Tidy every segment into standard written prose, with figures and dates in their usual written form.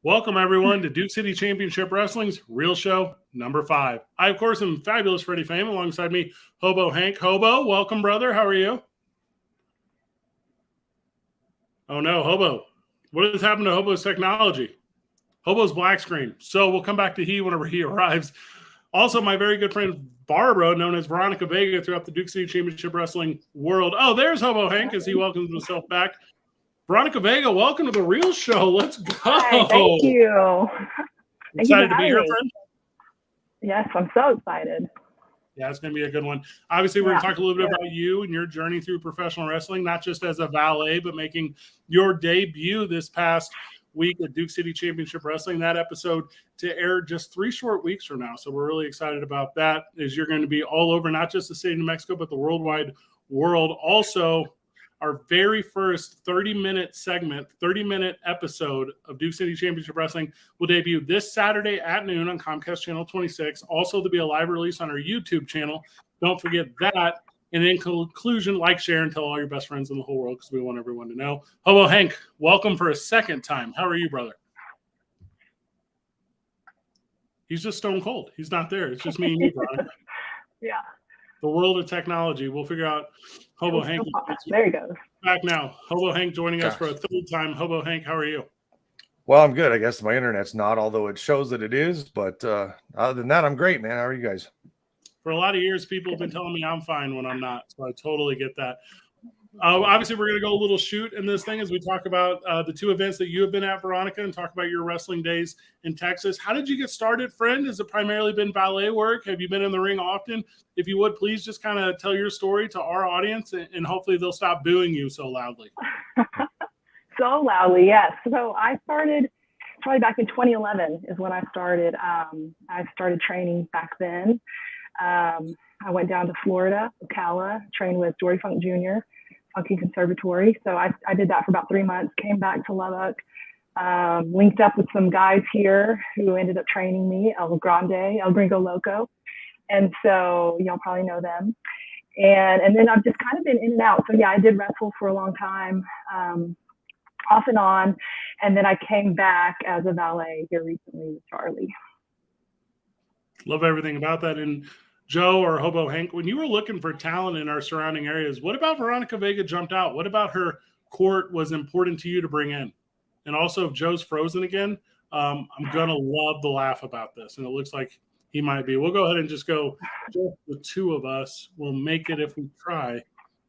Welcome, everyone, to Duke City Championship Wrestling's Real Show number 5. I, of course, am fabulous Freddy fame. Alongside me, Hobo Hank. Hobo, welcome, brother. How are you? Oh, no, Hobo. What has happened to Hobo's technology? Hobo's black screen. So we'll come back to he whenever he arrives. Also, my very good friend Barbara, known as Veronica Vega throughout the Duke City Championship Wrestling world. Oh, there's Hobo Hank as he welcomes himself back. Veronica Vega, welcome to the Real Show. Let's go. Hi, thank you. Excited to be here, friend? Yes, I'm so excited. Yeah, it's going to be a good one. Obviously, we're going to talk a little bit about you and your journey through professional wrestling, not just as a valet, but making your debut this past week at Duke City Championship Wrestling. That episode to air just 3 short weeks from now. So we're really excited about that, as you're going to be all over not just the state of New Mexico, but the worldwide world. Also, our very first 30-minute segment, 30-minute episode of Duke City Championship Wrestling will debut this Saturday at noon on Comcast Channel 26. Also, there'll be a live release on our YouTube channel. Don't forget that. And in conclusion, like, share, and tell all your best friends in the whole world because we want everyone to know. Hello, Hank. Welcome for a second time. How are you, brother? He's just stone cold. He's not there. It's just me and you, brother. Yeah. The world of technology. We'll figure out Hobo Hank. There he goes. Back now. Hobo Hank joining us for a third time. Hobo Hank, how are you? Well, I'm good. I guess my internet's not, although it shows that it is. But other than that, I'm great, man. How are you guys? For a lot of years, people have been telling me I'm fine when I'm not. So I totally get that. Obviously, we're going to go a little shoot in this thing as we talk about the 2 events that you have been at, Veronica, and talk about your wrestling days in Texas. How did you get started, friend? Has it primarily been valet work? Have you been in the ring often? If you would, please just kind of tell your story to our audience, and hopefully they'll stop booing you so loudly. So loudly, yes. So I started probably back in 2011 is when I started. I started training back then. I went down to Florida, Ocala, trained with Dory Funk Jr., Funky Conservatory. So I did that for about 3 months, came back to Lubbock, linked up with some guys here who ended up training me, El Grande, El Gringo Loco. And so y'all probably know them. And then I've just kind of been in and out. So yeah, I did wrestle for a long time, off and on. And then I came back as a valet here recently with Charlie. Love everything about that. And Joe or Hobo Hank, when you were looking for talent in our surrounding areas, what about Veronica Vega jumped out? What about her court was important to you to bring in? And also, if Joe's frozen again, I'm going to love the laugh about this. And it looks like he might be. We'll go ahead and just go, just the 2 of us. We'll make it if we try,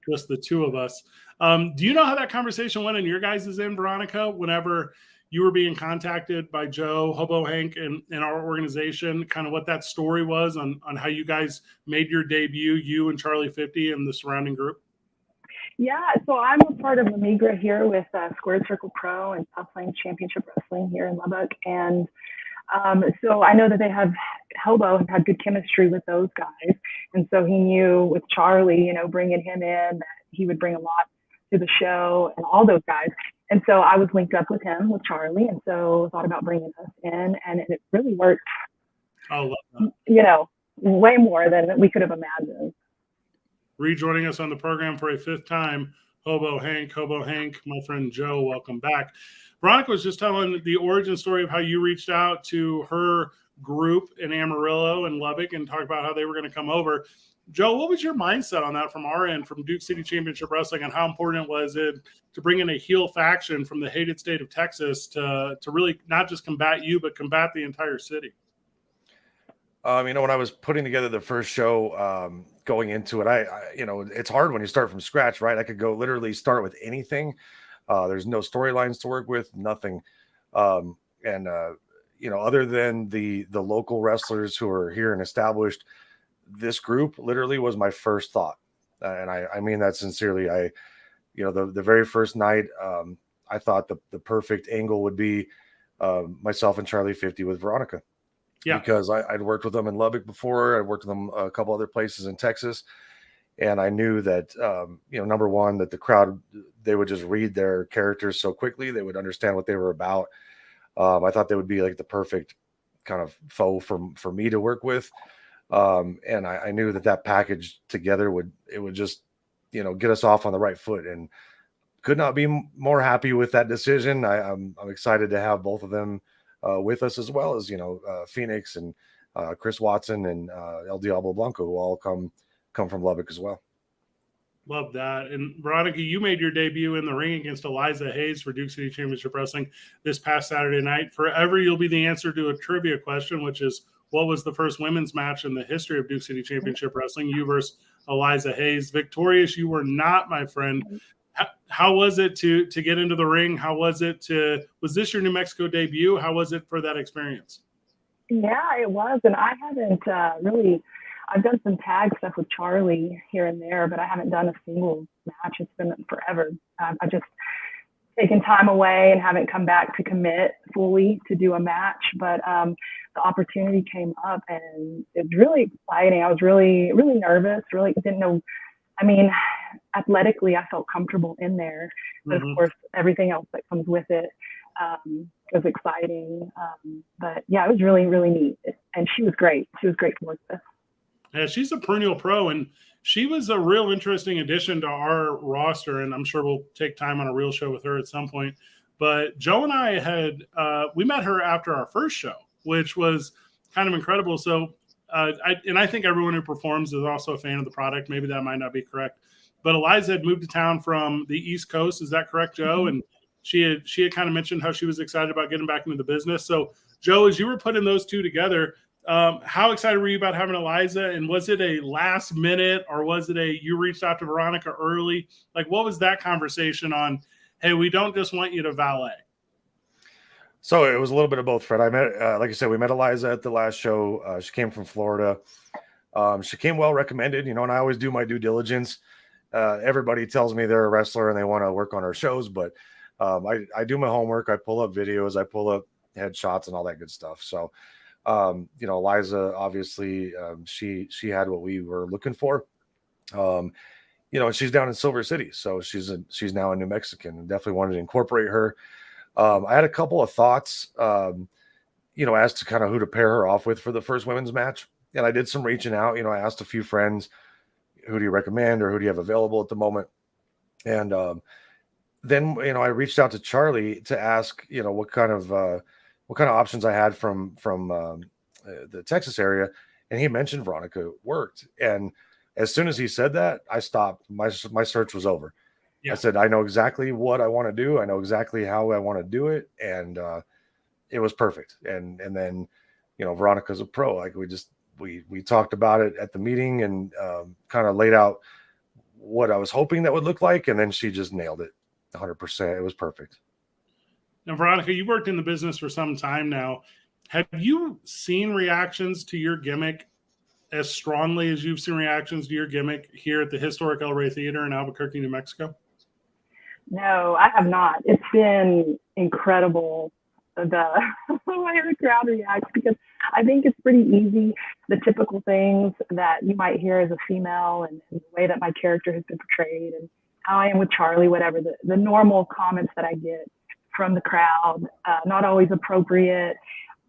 just the 2 of us. Do you know how that conversation went in your guys' end, Veronica, whenever you were being contacted by Joe, Hobo Hank, and our organization, kind of what that story was on how you guys made your debut, you and Charlie 50 and the surrounding group? Yeah, so I'm a part of Lamigra here with Squared Circle Pro and South Plains Championship Wrestling here in Lubbock. And so I know that they have Hobo and had good chemistry with those guys. And so he knew with Charlie, bringing him in, that he would bring a lot to the show and all those guys. And so I was linked up with him, with Charlie, and so thought about bringing us in, and it really worked, way more than we could have imagined. Rejoining us on the program for a 5th time, Hobo Hank. Hobo Hank, my friend Joe, welcome back. Veronica was just telling the origin story of how you reached out to her group in Amarillo and Lubbock and talked about how they were going to come over. Joe, what was your mindset on that from our end, from Duke City Championship Wrestling, and how important was it to bring in a heel faction from the hated state of Texas to really not just combat you, but combat the entire city? When I was putting together the first show, going into it, I it's hard when you start from scratch, right? I could go literally start with anything. There's no storylines to work with, nothing. Other than the local wrestlers who are here and established, this group literally was my first thought. And I mean that sincerely. The very first night, I thought the perfect angle would be myself and Charlie 50 with Veronica. Yeah. Because I'd worked with them in Lubbock before. I'd worked with them a couple other places in Texas. And I knew that, number one, that the crowd, they would just read their characters so quickly. They would understand what they were about. I thought they would be like the perfect kind of foe for me to work with. And I knew that package together would just, get us off on the right foot, and could not be more happy with that decision. I'm excited to have both of them with us, as well as, Phoenix and Chris Watson and El Diablo Blanco, who all come from Lubbock as well. Love that. And Veronica, you made your debut in the ring against Eliza Hayes for Duke City Championship Wrestling this past Saturday night. Forever, you'll be the answer to a trivia question, which is, what was the first women's match in the history of Duke City Championship Wrestling? You versus Eliza Hayes. Victorious you were not, my friend. How was it to get into the ring? How was it was this your New Mexico debut? How was it for that experience? Yeah, it was. And I haven't really, I've done some tag stuff with Charlie here and there, but I haven't done a single match. It's been forever. I've just taken time away and haven't come back to commit fully to do a match. But the opportunity came up and it was really exciting. I was really, really nervous, really didn't know. I mean, athletically, I felt comfortable in there. But of course, everything else that comes with it was exciting. But yeah, it was really, really neat. And she was great. She was great to work with. Yeah, she's a perennial pro, and she was a real interesting addition to our roster. And I'm sure we'll take time on a real show with her at some point. But Joe and I we met her after our first show, which was kind of incredible. So, I think everyone who performs is also a fan of the product. Maybe that might not be correct. But Eliza had moved to town from the East Coast. Is that correct, Joe? And she had kind of mentioned how she was excited about getting back into the business. So, Joe, as you were putting those two together, how excited were you about having Eliza? And was it a last minute, or was it you reached out to Veronica early? Like, what was that conversation on, hey, we don't just want you to valet? So it was a little bit of both, Fred. I met, like I said, we met Eliza at the last show. She came from Florida. She came well recommended, and I always do my due diligence. Everybody tells me they're a wrestler and they want to work on our shows, but I do my homework. I pull up videos, I pull up headshots and all that good stuff. So, Eliza, obviously, she had what we were looking for. And she's down in Silver City, so she's now a New Mexican, and definitely wanted to incorporate her. I had a couple of thoughts, as to kind of who to pair her off with for the first women's match. And I did some reaching out. I asked a few friends, who do you recommend or who do you have available at the moment? And then, I reached out to Charlie to ask, what kind of options I had from the Texas area. And he mentioned Veronica worked. And as soon as he said that, I stopped. My search was over. Yeah. I said, I know exactly what I want to do. I know exactly how I want to do it. And it was perfect. And then, Veronica's a pro. Like we talked about it at the meeting and kind of laid out what I was hoping that would look like. And then she just nailed it 100%. It was perfect. Now, Veronica, you've worked in the business for some time now. Have you seen reactions to your gimmick as strongly as you've seen reactions to your gimmick here at the historic El Rey Theater in Albuquerque, New Mexico? No, I have not. It's been incredible, the way the crowd reacts, because I think it's pretty easy, the typical things that you might hear as a female and the way that my character has been portrayed and how I am with Charlie, whatever, the normal comments that I get from the crowd, not always appropriate.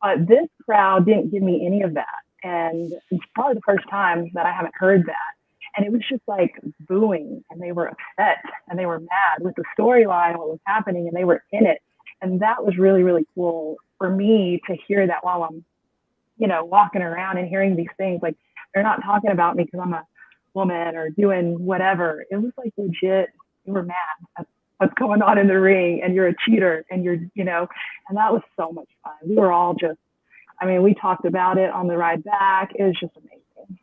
But this crowd didn't give me any of that. And it's probably the first time that I haven't heard that. And it was just like booing, and they were upset and they were mad with the storyline and what was happening, and they were in it. And that was really, really cool for me to hear that while I'm, walking around and hearing these things. Like, they're not talking about me because I'm a woman or doing whatever. It was like legit, you were mad at what's going on in the ring, and you're a cheater, and you're, and that was so much fun. We were all just, we talked about it on the ride back. It was just amazing.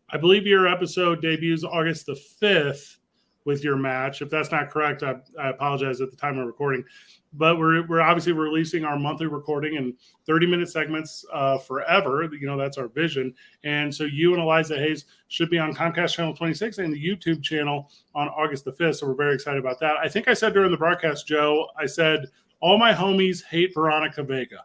I believe your episode debuts August the 5th with your match. If that's not correct, I apologize at the time of recording. But we're obviously releasing our monthly recording in 30-minute segments forever. That's our vision. And so you and Eliza Hayes should be on Comcast Channel 26 and the YouTube channel on August the 5th. So we're very excited about that. I think I said during the broadcast, Joe, I said, all my homies hate Veronica Vega.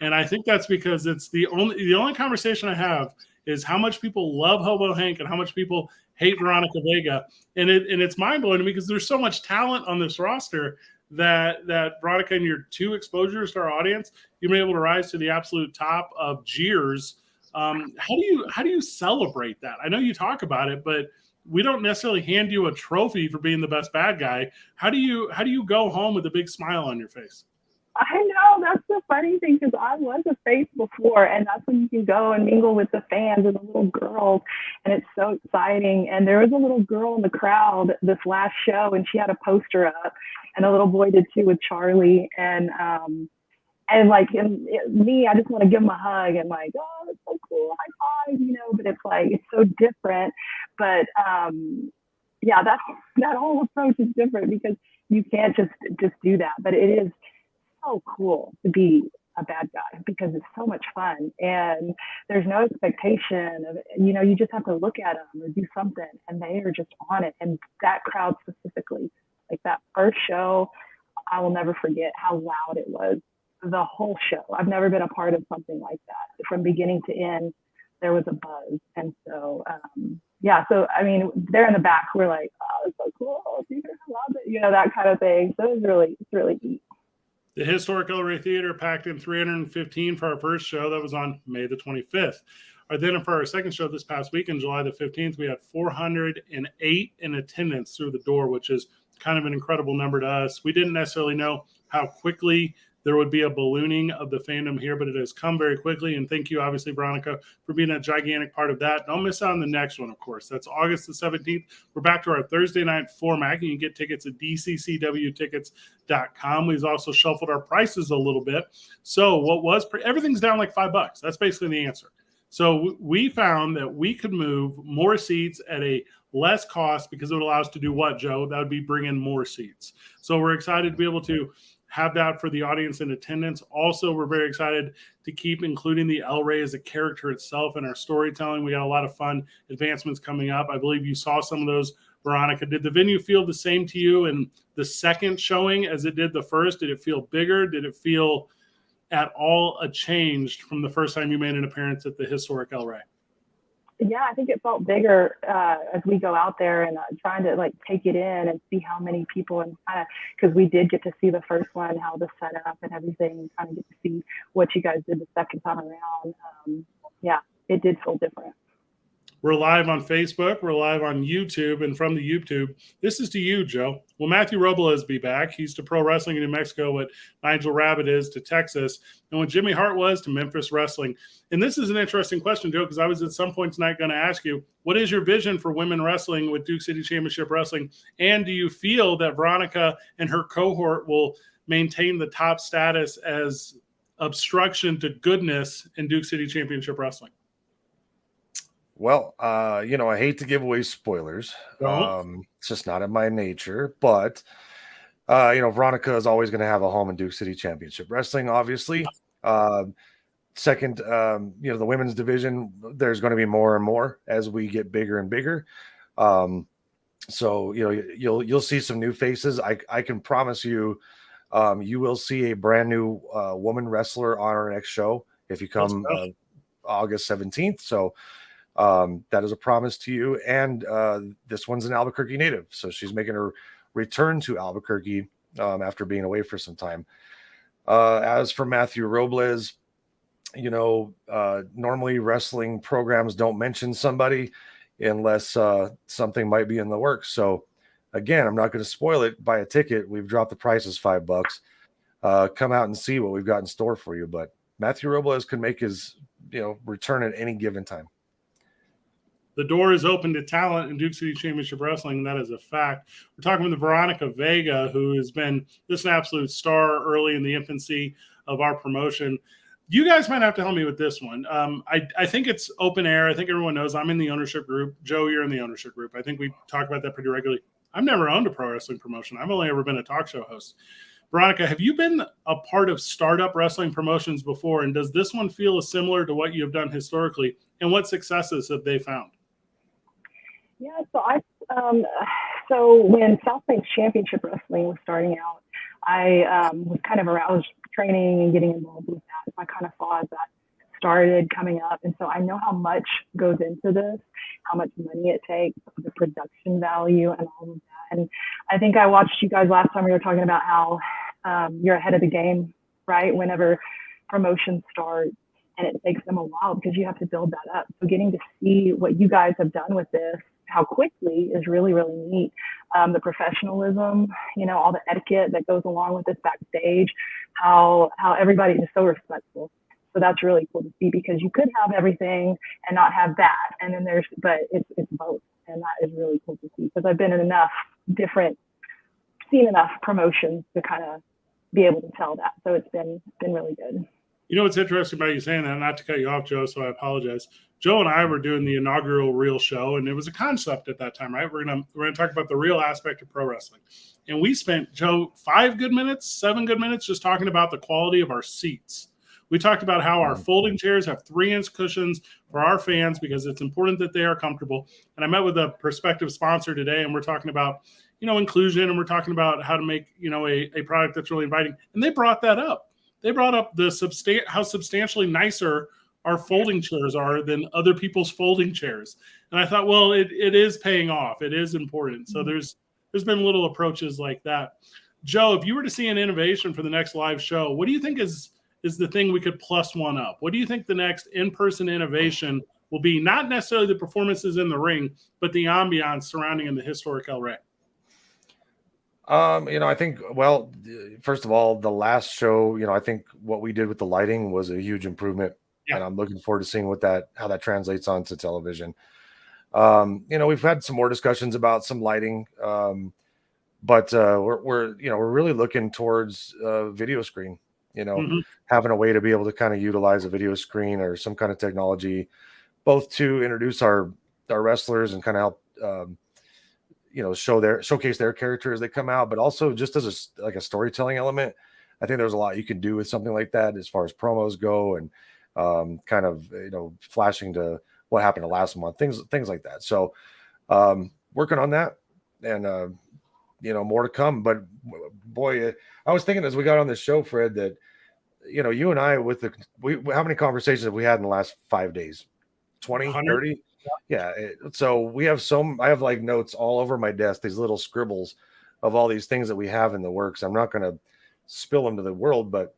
And I think that's because it's the only conversation I have is how much people love Hobo Hank and how much people hate Veronica Vega. And it's mind-blowing to me because there's so much talent on this roster that Veronica, in your 2 exposures to our audience, you've been able to rise to the absolute top of jeers. How do you celebrate that? I know you talk about it, but we don't necessarily hand you a trophy for being the best bad guy. How do you go home with a big smile on your face? I know, that's the funny thing, because I was a face before, and that's when you can go and mingle with the fans and the little girls, and it's so exciting. And there was a little girl in the crowd this last show, and she had a poster up, and a little boy did too with Charlie. And like me, I just want to give him a hug and like, oh, that's so cool, high five, But it's like it's so different. But yeah, that whole approach is different because you can't just do that. But it is so cool to be a bad guy because it's so much fun and there's no expectation of, you just have to look at them or do something and they are just on it. And that crowd specifically, like that first show, I will never forget how loud it was. The whole show. I've never been a part of something like that. From beginning to end, there was a buzz. And so, so, I mean, they're in the back. We're like, oh, it's so cool. You hear how loud it, that kind of thing. So it's really neat. The historic El Rey Theater packed in 315 for our first show. That was on May the 25th. Then for our second show this past week, on July the 15th, we had 408 in attendance through the door, which is kind of an incredible number to us. We didn't necessarily know how quickly there would be a ballooning of the fandom here, but it has come very quickly. And thank you, obviously, Veronica, for being a gigantic part of that. Don't miss out on the next one, of course. That's August the 17th. We're back to our Thursday night format. You can get tickets at DCCWtickets.com. We've also shuffled our prices a little bit. So everything's down like $5. That's basically the answer. So we found that we could move more seats at a less cost because it would allow us to do what, Joe? That would be bring in more seats. So we're excited to be able to have that for the audience in attendance. Also, we're very excited to keep including the El Rey as a character itself in our storytelling. We got a lot of fun advancements coming up. I believe you saw some of those, Veronica. Did the venue feel the same to you in the second showing as it did the first? Did it feel bigger? Did it feel at all changed from the first time you made an appearance at the historic El Rey? Yeah, I think it felt bigger as we go out there and trying to like take it in and see how many people and kind of, because we did get to see the first one, how the setup and everything, kind of get to see what you guys did the second time around. It did feel different. We're live on Facebook. We're live on YouTube. And from the YouTube, this is to you, Joe. Will Matthew Robles be back? He's to pro wrestling in New Mexico, what Nigel Rabbit is to Texas, and what Jimmy Hart was to Memphis Wrestling. And this is an interesting question, Joe, because I was at some point tonight going to ask you, what is your vision for women wrestling with Duke City Championship Wrestling? And do you feel that Veronica and her cohort will maintain the top status as obstruction to goodness in Duke City Championship Wrestling? Well, I hate to give away spoilers. It's just not in my nature, but, Veronica is always going to have a home in Duke City Championship Wrestling, obviously. Second, the women's division, there's going to be more and more as we get bigger and bigger. So, you'll see some new faces. I can promise you, you will see a brand new woman wrestler on our next show if you come August 17th. So, that is a promise to you. And this one's an Albuquerque native. So she's making her return to Albuquerque after being away for some time. As for Matthew Robles, normally wrestling programs don't mention somebody unless something might be in the works. So again, I'm not going to spoil it. Buy a ticket. We've dropped the prices $5. Come out and see what we've got in store for you. But Matthew Robles can make his, return at any given time. The door is open to talent in Duke City Championship Wrestling, and that is a fact. We're talking with Veronica Vega, who has been just an absolute star early in the infancy of our promotion. You guys might have to help me with this one. I think it's open air. I think everyone knows I'm in the ownership group. Joe, you're in the ownership group. I think we talk about that pretty regularly. I've never owned a pro wrestling promotion. I've only ever been a talk show host. Veronica, have you been a part of startup wrestling promotions before, and does this one feel similar to what you have done historically, and what successes have they found? Yeah, so when South Banks Championship Wrestling was starting out, I was kind of around, I was training and getting involved with that. So I kind of saw as that started coming up. And so I know how much goes into this, how much money it takes, the production value and all of that. And I think I watched you guys last time we were talking about how you're ahead of the game, right? Whenever promotions start. and it takes them a while because you have to build that up. So getting to see what you guys have done with this, how quickly, is really, really neat. The professionalism, all the etiquette that goes along with this backstage, how everybody is so respectful. So that's really cool to see, because you could have everything and not have that. And then but it's both. And that is really cool to see, because I've been in seen enough promotions to kind of be able to tell that. So it's been really good. What's interesting about you saying that, not to cut you off, Joe, so I apologize. Joe and I were doing the inaugural Real show, and it was a concept at that time, right? We're gonna talk about the real aspect of pro wrestling. And we spent, Joe, 7 good minutes just talking about the quality of our seats. We talked about how our folding chairs have 3-inch cushions for our fans because it's important that they are comfortable. And I met with a prospective sponsor today, and we're talking about, inclusion, and we're talking about how to make, a product that's really inviting. And they brought that up. They brought up how substantially nicer our folding chairs are than other people's folding chairs. And I thought, well, it is paying off. It is important. So there's been little approaches like that. Joe, if you were to see an innovation for the next live show, what do you think is the thing we could plus one up? What do you think the next in-person innovation will be? Not necessarily the performances in the ring, but the ambiance surrounding in the historic El Rey. I think, well, first of all, the last show, I think what we did with the lighting was a huge improvement. Yeah. And I'm looking forward to seeing how that translates onto television. We've had some more discussions about some lighting, but we're really looking towards a video screen, having a way to be able to kind of utilize a video screen or some kind of technology, both to introduce our wrestlers and kind of help, showcase their character as they come out, but also just as a storytelling element. I think there's a lot you can do with something like that as far as promos go, and kind of, flashing to what happened last month, things like that. So working on that, and more to come. But boy, I was thinking as we got on this show, Fred, that you and I, how many conversations have we had in the last 5 days? 20, 100? 30? Yeah. So I have like notes all over my desk, these little scribbles of all these things that we have in the works. I'm not going to spill them to the world, but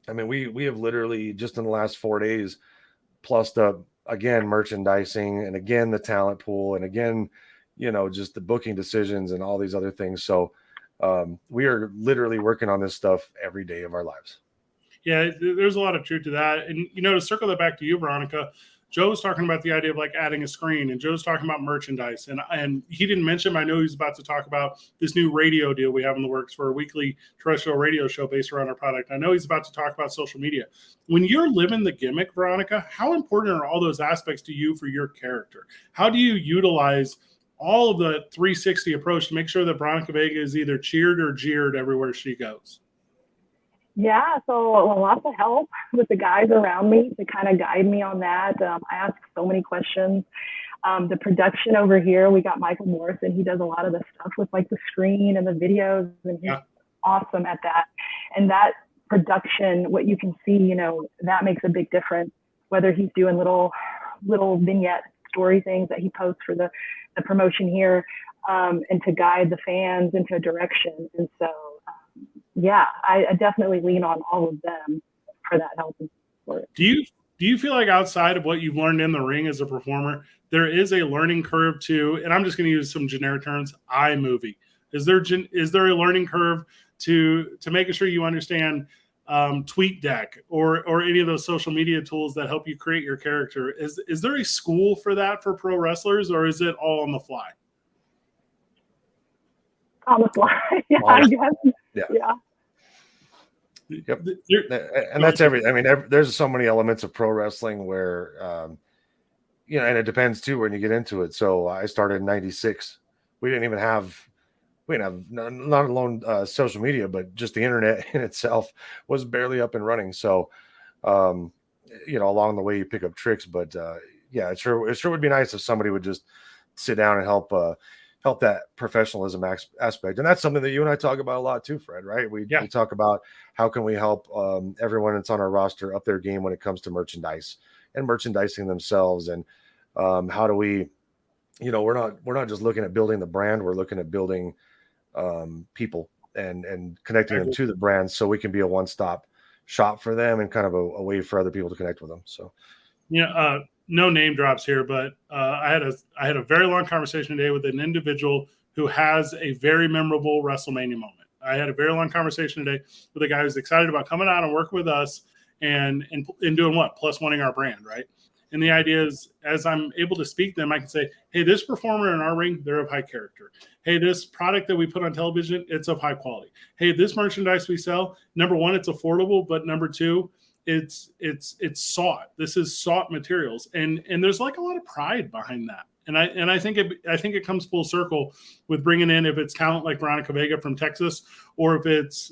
I mean, we have literally just in the last 4 days plussed up again merchandising, and again the talent pool, and again, just the booking decisions and all these other things. So we are literally working on this stuff every day of our lives. Yeah, there's a lot of truth to that. And, to circle that back to you, Veronica, Joe was talking about the idea of like adding a screen, and Joe's talking about merchandise. And he didn't mention, I know he's about to talk about this new radio deal we have in the works for a weekly terrestrial radio show based around our product. I know he's about to talk about social media. When you're living the gimmick, Veronica, how important are all those aspects to you for your character? How do you utilize all of the 360 approach to make sure that Veronica Vega is either cheered or jeered everywhere she goes? Yeah, so lots of help with the guys around me to kind of guide me on that. I ask so many questions. The production over here, we got Michael Morrison. He does a lot of the stuff with like the screen and the videos, and he's awesome at that. And that production, what you can see, that makes a big difference, whether he's doing little vignette story things that he posts for the promotion here, and to guide the fans into a direction. And so, yeah, I definitely lean on all of them for that help and support. Do you feel like outside of what you've learned in the ring as a performer, there is a learning curve to, and I'm just going to use some generic terms, iMovie? Is there a learning curve to making sure you understand TweetDeck or any of those social media tools that help you create your character? Is there a school for that for pro wrestlers, or is it all on the fly? On the fly, yeah, I guess. Yeah. Yep. And that's everything. I mean, there's so many elements of pro wrestling where, and it depends too when you get into it. So I started in '96. We didn't have not alone social media, but just the internet in itself was barely up and running. So, along the way you pick up tricks, but it sure would be nice if somebody would just sit down and help that professionalism aspect. And that's something that you and I talk about a lot too, Fred, right? We talk about how can we help everyone that's on our roster up their game when it comes to merchandise and merchandising themselves. And how do we, we're not just looking at building the brand, we're looking at building people and connecting them to the brand so we can be a one-stop shop for them and kind of a way for other people to connect with them. So, no name drops here, but I had a very long conversation today with an individual who has a very memorable WrestleMania moment. I had a very long conversation today with a guy who's excited about coming out and working with us and doing what? Plus wanting our brand, right? And the idea is, as I'm able to speak to them, I can say, hey, this performer in our ring, they're of high character. Hey, this product that we put on television, it's of high quality. Hey, this merchandise we sell, number one, it's affordable, but number two, it's sought. This is sought materials. And there's like a lot of pride behind that. And I think it comes full circle with bringing in, if it's talent like Veronica Vega from Texas, or this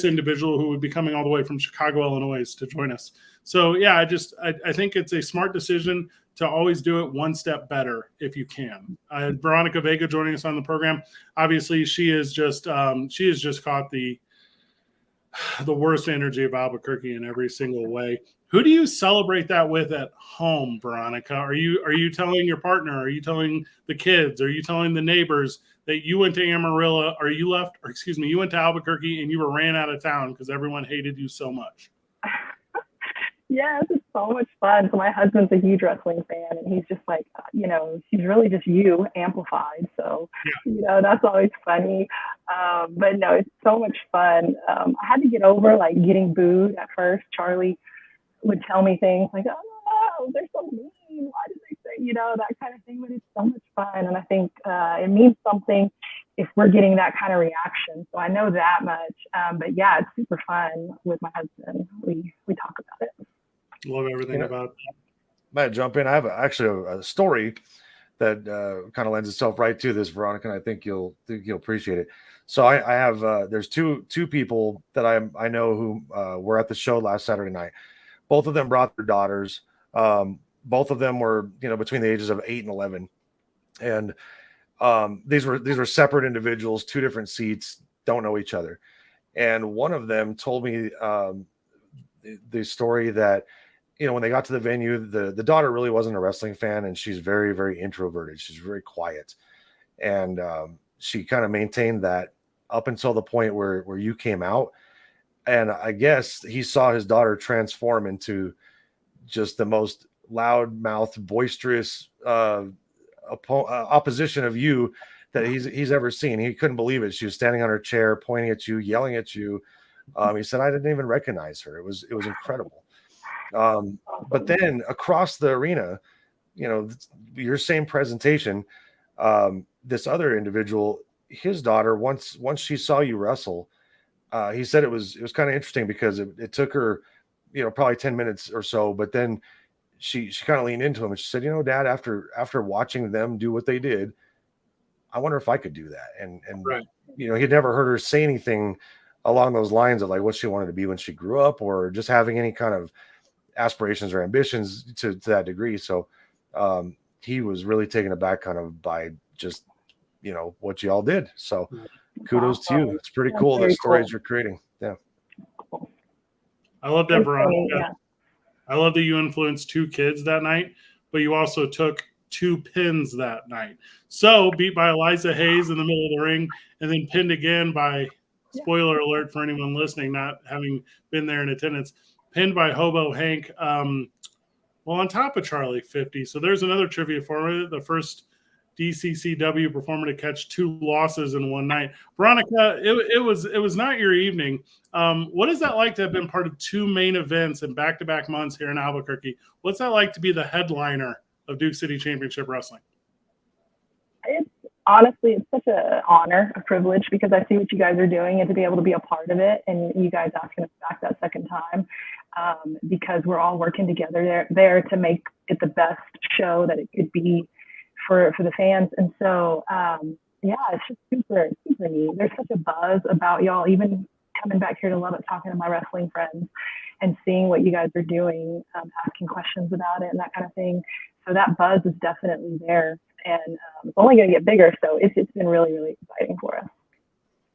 individual who would be coming all the way from Chicago, Illinois to join us. So yeah, I think it's a smart decision to always do it one step better if you can. Veronica Vega joining us on the program. Obviously, she has just caught the worst energy of Albuquerque in every single way. Who do you celebrate that with at home, Veronica? Are you telling your partner? Are you telling the kids? Are you telling the neighbors that you went to Amarillo, or you went to Albuquerque and you were ran out of town because everyone hated you so much? Yes, it's so much fun. So my husband's a huge wrestling fan, and he's just like, she's really just you amplified. So, that's always funny. But no, it's so much fun. I had to get over like getting booed at first. Charlie would tell me things like, oh, they're so mean. Why did they say, that kind of thing? But it's so much fun. And I think it means something if we're getting that kind of reaction. So I know that much. But yeah, it's super fun with my husband. We talk about it. Love everything about that. Might jump in. I have actually a story that kind of lends itself right to this, Veronica, and I think you'll appreciate it. So I have there's two people that I know who were at the show last Saturday night. Both of them brought their daughters. Both of them were between the ages of 8 and 11, and these were separate individuals, two different seats, don't know each other. And one of them told me the story that when they got to the venue, the daughter really wasn't a wrestling fan, and she's very, very introverted. She's very quiet, and she kind of maintained that up until the point where you came out. And I guess he saw his daughter transform into just the most loud-mouthed, boisterous opposition of you that he's ever seen. He couldn't believe it. She was standing on her chair, pointing at you, yelling at you. He said, I didn't even recognize her. It was incredible. But then across the arena, your same presentation, this other individual, his daughter, once she saw you wrestle, he said it was kind of interesting because it took her, probably 10 minutes or so, but then she kind of leaned into him and she said, Dad, after watching them do what they did, I wonder if I could do that. And right. He'd never heard her say anything along those lines of like what she wanted to be when she grew up, or just having any kind of aspirations or ambitions to that degree. So he was really taken aback kind of by just, what you all did. So kudos to you. It's pretty cool, the stories you're creating. Yeah. I love that, Veronica. Yeah. I love that you influenced two kids that night, but you also took 2 pins that night. So beat by Eliza Hayes in the middle of the ring, and then pinned again by, spoiler alert for anyone listening, not having been there in attendance, pinned by Hobo Hank, on top of Charlie 50. So there's another trivia for me. The first DCCW performer to catch 2 losses in one night. Veronica, it was not your evening. What is that like to have been part of 2 main events in back-to-back months here in Albuquerque? What's that like to be the headliner of Duke City Championship Wrestling? Honestly, it's such an honor, a privilege, because I see what you guys are doing, and to be able to be a part of it, and you guys asking us back that second time, because we're all working together there to make it the best show that it could be for the fans. And so, it's just super, super neat. There's such a buzz about y'all, even coming back here to Lubbock, talking to my wrestling friends and seeing what you guys are doing, asking questions about it and that kind of thing. So that buzz is definitely there, and it's only going to get bigger. So it's been really, really exciting for us.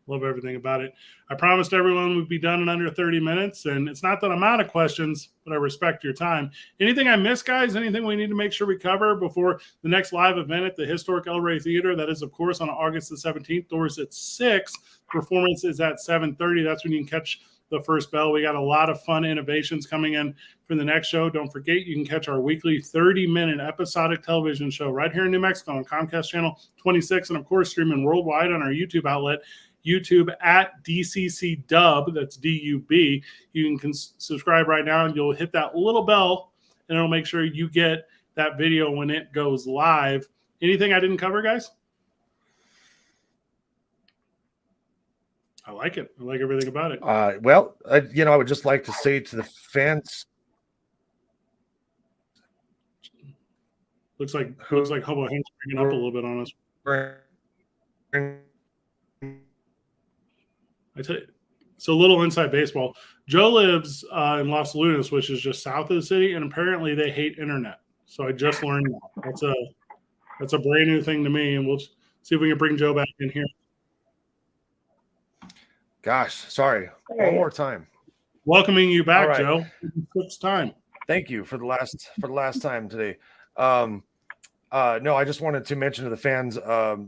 Love everything about it. I promised everyone we'd be done in under 30 minutes, and it's not that I'm out of questions, but I respect your time. Anything I missed, guys? Anything we need to make sure we cover before the next live event at the historic El Rey Theater? That is, of course, on August the 17th. Doors at 6. Performance is at 7:30. That's when you can catch the first bell. We got a lot of fun innovations coming in for the next show. Don't forget, you can catch our weekly 30-minute episodic television show right here in New Mexico on Comcast Channel 26, and of course streaming worldwide on our YouTube outlet, YouTube at DCCW. That's DUB. You can subscribe right now, and you'll hit that little bell, and it'll make sure you get that video when it goes live. Anything I didn't cover, guys? I like it. I like everything about it. Well, I would just like to say to the fans. Looks like Hobo Hank's bringing up a little bit on us. I tell you, so a little inside baseball. Joe lives in Los Lunas, which is just south of the city, and apparently they hate internet. So I just learned that. That's a brand new thing to me, and we'll see if we can bring Joe back in here. Gosh, sorry. One more time. Welcoming you back, right. Joe. Sixth time. Thank you for the last time today. No, I just wanted to mention to the fans.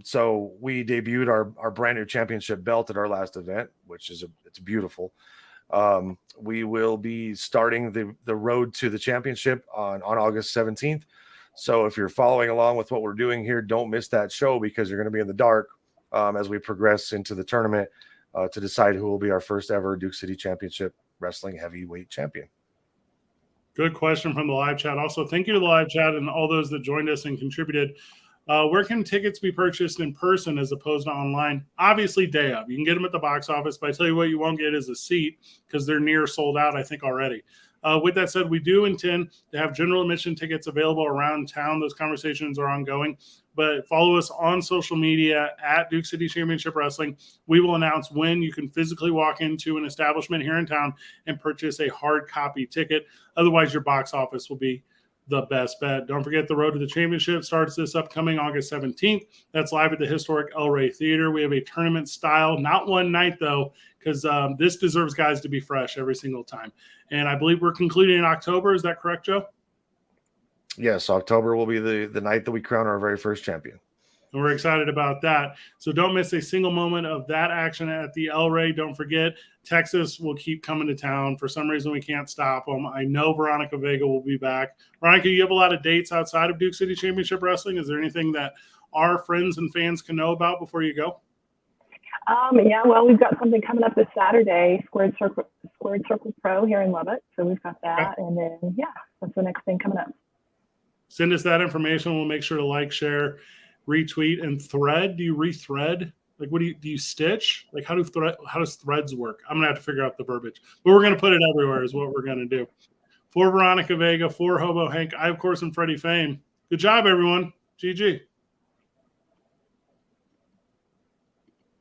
So we debuted our brand new championship belt at our last event, which is it's beautiful. We will be starting the road to the championship on August 17th. So if you're following along with what we're doing here, don't miss that show, because you're going to be in the dark as we progress into the tournament to decide who will be our first ever Duke City Championship Wrestling Heavyweight Champion. Good question from the live chat. Also, thank you to the live chat and all those that joined us and contributed. Where can tickets be purchased in person as opposed to online? Obviously, day of. You can get them at the box office, but I tell you what you won't get is a seat, because they're near sold out, I think, already. With that said, we do intend to have general admission tickets available around town. Those conversations are ongoing. But follow us on social media at Duke City Championship Wrestling. We will announce when you can physically walk into an establishment here in town and purchase a hard copy ticket. Otherwise, your box office will be the best bet. Don't forget, the Road to the Championship starts this upcoming August 17th. That's live at the historic El Rey Theater. We have a tournament style, not one night though, because this deserves guys to be fresh every single time. And I believe we're concluding in October. Is that correct, Joe? Yes, October will be the night that we crown our very first champion. And we're excited about that. So don't miss a single moment of that action at the El Rey. Don't forget, Texas will keep coming to town. For some reason, we can't stop them. I know Veronica Vega will be back. Veronica, you have a lot of dates outside of Duke City Championship Wrestling. Is there anything that our friends and fans can know about before you go? Yeah, well, we've got something coming up this Saturday, Squared Circle Pro here in Lubbock. So we've got that. Okay. And then, yeah, that's the next thing coming up. Send us that information. We'll make sure to like, share, retweet, and thread. Do you rethread? Like, what do you stitch? Like, how does threads work? I'm gonna have to figure out the verbiage, but we're gonna put it everywhere is what we're gonna do. For Veronica Vega, for Hobo Hank, I of course am Freddy Fame. Good job, everyone. GG.